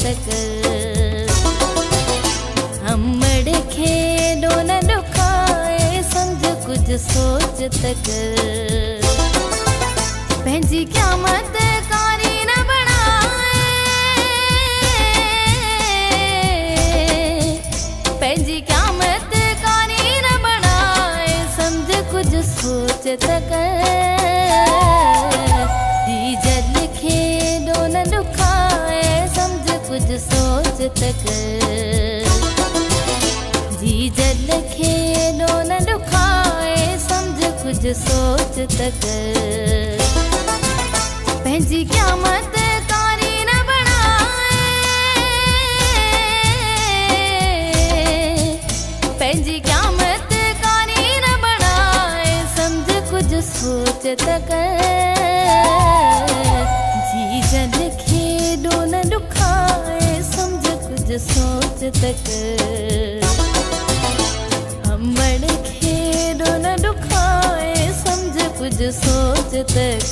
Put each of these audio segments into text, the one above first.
तक हमड़ खेडो न दुखाए समझ कुछ सोच तक पंहिंजी क़यामत कारी न बणाए पंहिंजी क़यामत कारी न बणाए समझ कुछ सोच तक जी जल खेडो न दुखाए समझ कुछ सोच तक जी जल खेडो न दुखाए समझ कुछ सोच तक पंहिंजी क़यामत कारी न बणाए पंहिंजी क़यामत कारी न बणाए समझ कुछ सोच तक जी जल खेडो न दुखाए समझ कुछ सोच तक हमड़ खेडो न दुखाए समझ कुछ सोच तक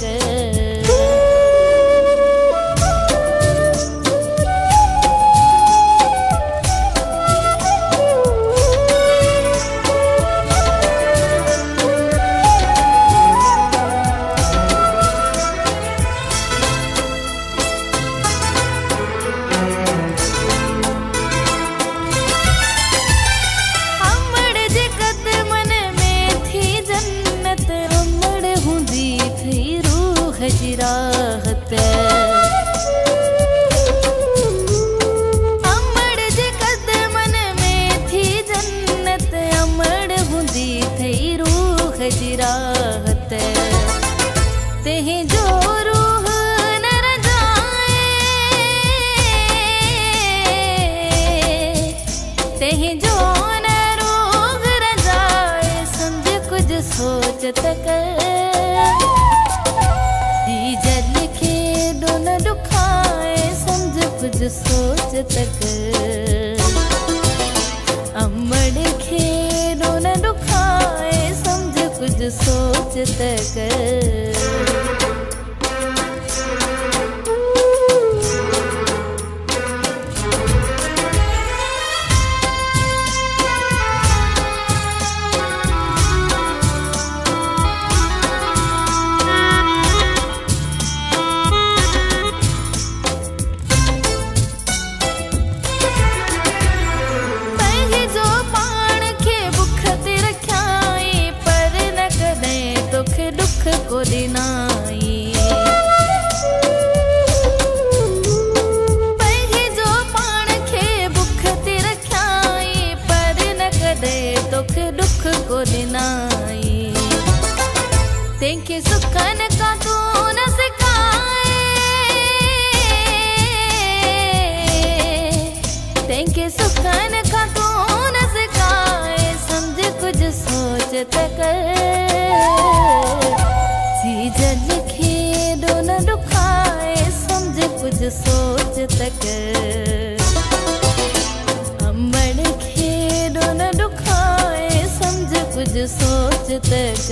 राहत अमड़ जे कदमन में थी जन्नत अमड़ हूंदी थई रूह जी राहत तेहे जो रूह न रजाए तेहे जो न रूह रजाए समझ कुछ सोच तक कुछ सोच तक अमड़ खेडो न दुखाए समझ कुछ सोच तक को दिनाई पंहिंजे जो पाण खे बुख ते रखियाई पर न कॾहिं तोखे दुख को दिनाई तंहिंखे सुखनि खां तूं न सिकाए तंहिंखे सुखनि खां तूं न सिकाए समझ कुछ सोच तक जी जल खेडो न दुखाए समझ कुछ सोच तक हमड़ खेडो न दुखाए समझ कुछ सोच तक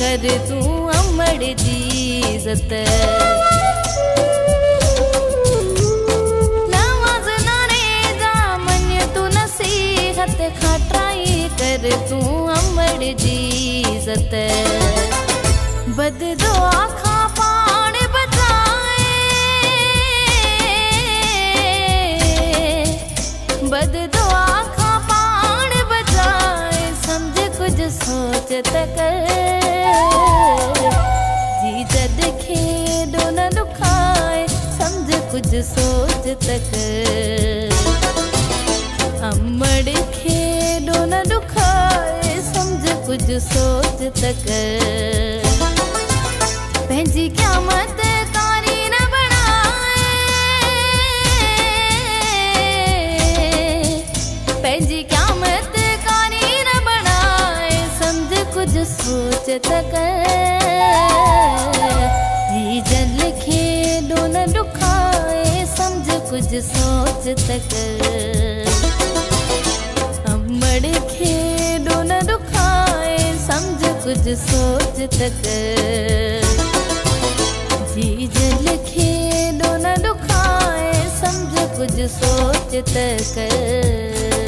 कर तू अमड़ जी इज़्ज़त नवाज़ नारे जा मन तू नसीहत खटाई कर तू अमड़ जी इज़्ज़त बद दुआ खां पाण बचाए बद दुआ खां पाण बचाए समझ कुछ सोच तक जी जद खेडो न दुखाए समझ कुछ सोच तक अमड़ खेडो न दुखाए समझ कुछ सोच तक पंहिंजी क़यामत कारी न बणाए सोच तक जी जल खेडो न दुखाए समझ कुछ सोच तक अमड़ खेडो न दुखाए समझ कुछ सोच तक जी जल खेडो न दुखाए समझ कुछ सोच तक